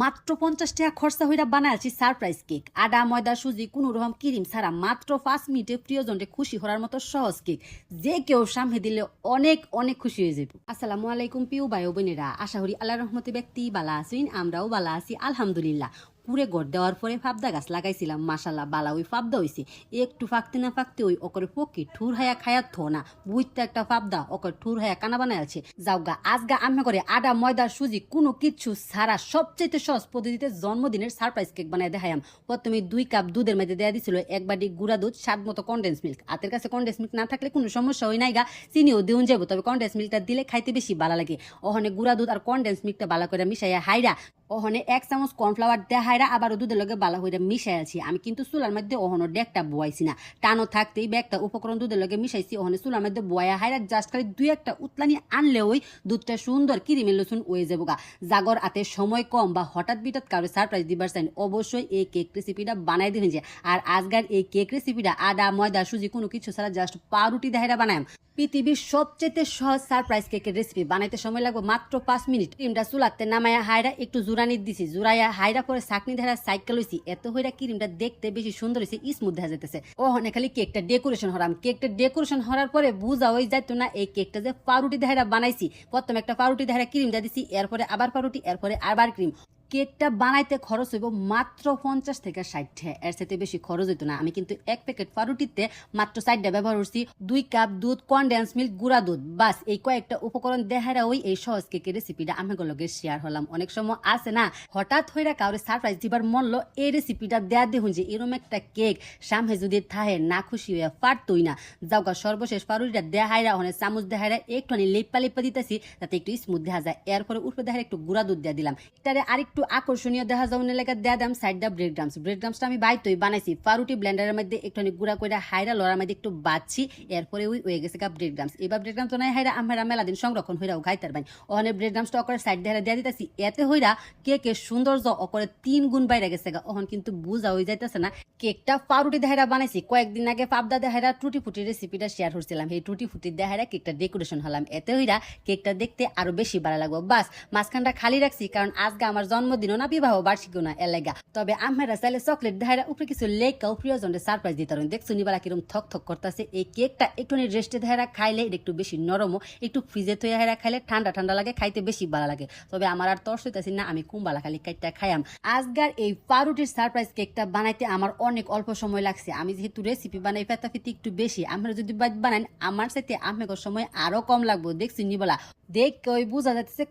মাত্র 50 টাকা খরচা হইরা বানাইছি সারপ্রাইজ কেক। আডা ময়দা সুজি কোনো রকম ক্রিম ছাড়া মাত্র 5 মিনিটে প্রিয়জনকে খুশি করার মতো সহজ কেক, যে কেউ সামনে দিলে অনেক অনেক খুশি হয়ে যাবে। আসসালামু আলাইকুম প্রিয় ভাই ও বোনেরা, আশা করি আল্লাহর রহমতে ব্যক্তি বালা আছেন, আমরাও বালা আছি আলহামদুলিল্লাহ। কুড়ে গড় দেওয়ার পরে ফাবদা গাছ লাগাইছিলাম, মাশাল্লাহ বালা ওই ফাবদা হইছে। একটু ফাঁকতে না ফাঁকতে ওই ওকরে পক্ষে ঠুর হায়া খায়া থো না বুঝতে একটা ফাবদা ওকরে ঠুর হায়া কানা বানায় আছে। যাওগা আজগা আমি করে আডা ময়দা সুজি কোনো কিছু ছাড়া সবচেয়ে সহজ পদ্ধতিতে জন্মদিনের সারপ্রাইজ কেক বানায় দেখাইম। প্রথমে 2 কাপ দুধের মধ্যে দেওয়া দিছিল 1 বাটি গুঁড়া দুধ, স্বাদ মতো কন্ডেন্স মিল্ক। হাতের কাছে কন্ডেন্স মিল্ক না থাকলে কোনো সমস্যা হয় নাই গা, চিনিও দেউন যাবো, তবে কন্ডেন্স মিল্কটা দিলে খাইতে বেশি ভালো লাগে। ওখানে গুঁড়া দুধ আর কন্ডেন্স মিল্কটা ভালো করে মিশাইয়া হাইরা ওখানে 1 চামচ কর্নফ্লাওয়ার দেখাইরা আবারও দুধের লগে বালা হইরা মিশাই আছি। আমি কিন্তু চুলার মধ্যে ওখানে ডেকটা বয়াইছি না, টানো থাকতেই ব্যাগটা উপকরণ দুধের লগে মিশাইছি। ওখানে চুলার মধ্যে বয়া হাইরা জাস্ট খালি 2-1টা উতলানি আনলে ওই দুধটা সুন্দর কিরিমের লসুন হয়ে যাবো গা। জাগর হাতে সময় কম বা হঠাৎ বিঠাৎ কারো সারপ্রাইজ দিবার চাই, অবশ্যই এই কেক রেসিপিটা বানাই দিবেন। যে আর আজকের এই কেক রেসিপিটা আদা ময়দা সুজি কোনো কিছু ছাড়া জাস্ট পাউরুটি দেখাইরা বানায়। পৃথিবীর সবচেয়ে সহজ সারপ্রাইজ কেকের রেসিপি বানাইতে সময় লাগবে মাত্র 5 মিনিট। ক্রিমটা চুলাতে নামায়া হাইরা একটু জুরানি দিছি, জুরাইয়া হাইরা করে চাকনি ধারা সাইকেল হইছি। এত হইরা ক্রিমটা দেখতে বেশি সুন্দর হয়েছে, স্মুথ দেখা যেতেছে। ওখানে খালি কেকটা ডেকোরেশন হরাম। কেকটা ডেকোরেশন হওয়ার পরে বুঝা হয়ে যাইতো না এই কেকটা যে পাউরুটি দেহারা বানাইছি। প্রথমে একটা পাউরুটি দেহারা ক্রিম দিয়ে দিছি, এরপরে আবার পাউরুটি, এরপরে আবার ক্রিম। কেকটা বানাইতে খরচ হইব মাত্র 50 থেকে 60 টাকা, এর সাথে বেশি খরচ হইতো না। আমি কিন্তু 1 প্যাকেট পাউরুটিতে মাত্র 4টা ব্যবহার করছি। 2 কাপ দুধ, কনডেন্স মিল্ক, গুঁড়া দুধ, বাস এই কয়েকটা উপকরণ দেখারা ওই এই সহজ কেকের রেসিপিটা আমি লগে শেয়ার হলাম। অনেক সময় আছে না হঠাৎ হইরা কাউরে সারপ্রাইজ দিবার মনল, এই রেসিপিটা দেয়া দেখুন যে এরকম একটা কেক সামনে যদি থাহে না খুশি হইয়া পারতই না। যাওগা সর্বশেষ পাউরুটিটা দেখাইরা ওখানে চামচ দেখাইরা একটুখানি লেপা লেপা দিতেছি যাতে একটু স্মুথ দেখা যায়। এরপরে উপরে দেখাইরা একটু গুঁড়া দুধ দিয়ে দিলাম। এটারে আরেকটু আকর্ষণীয় দেখা যাওয়ার লেগে দেয়া দাম সাইডটা ব্রেড ড্রামস। ব্রেড ড্রামসটা আমি বাইতই বানাইছি, পাউরুটি ব্লেন্ডারের মধ্যে একটুখানি গুঁড়া করে হাইরা লড়ার মধ্যে একটু বাচ্ছি। এরপরে ওই হয়ে গেছে ব্রেড ড্রামস। এবার ব্রেড ড্রামস নাই হাইরা আমরা মেলা দিন সংরক্ষণ হইরাও খাইতার বাই। ওখানে ব্রেড ড্রামসটা অকরে সাইড দেখাইরা দিয়ে দিতেছি। এতে হইরা কেকের সৌন্দর্য অকরে 3 গুণ বাইরে গেছে গা। ওখান কিন্তু বুঝা হয়ে যাইতেছে না কেকটা পাউরুটি দেখাইরা বানাইছি। কয়েকদিন আগে পাবদা দেখাইরা টুটি ফুটি রেসিপিটা শেয়ার করছিলাম। এই টুটি ফুটি দেখাইরা কেকটা ডেকোরেশন হলাম। এতে হইরা কেকটা দেখতে আরো বেশি ভালো লাগবে। বাস মাঝখানটা খালি রাখছি, কারণ আজকে আমার জন্মদিনও না বিবাহ বার্ষিকও না এলাকা। তবে আমরা চাইলে চকলেট দেখাইরা উপরে কিছু লেখাও প্রিয়জনদের সারপ্রাইজ দিতে পারেন। দেখছো নিবালা কিরকম থক থক করতেছে। এই কেকটা একটু রেস্টে দেখাইরা খাইলে একটু বেশি নরমও, একটু ফ্রিজে থয়ে হেরা খাইলে ঠান্ডা ঠান্ডা লাগে, খাইতে বেশি ভালো লাগে। তবে আমার আর তর্স হইতেছি না, আমি কুম্বালা খালি কাইটটা খাইয়াম। আজকার এই পাউরুটির সারপ্রাইজ কেকটা বানাইতে আমার অনেক অল্প সময় লাগছে। আমি যেহেতু রেসিপি বানাই ফেতাফিতি একটু বেশি, আমরা যদি বানান আমার সাথে আমার সময় আরো কম লাগবো। দেখছি নিবলা দেখ ওই বোঝা যাচ্ছে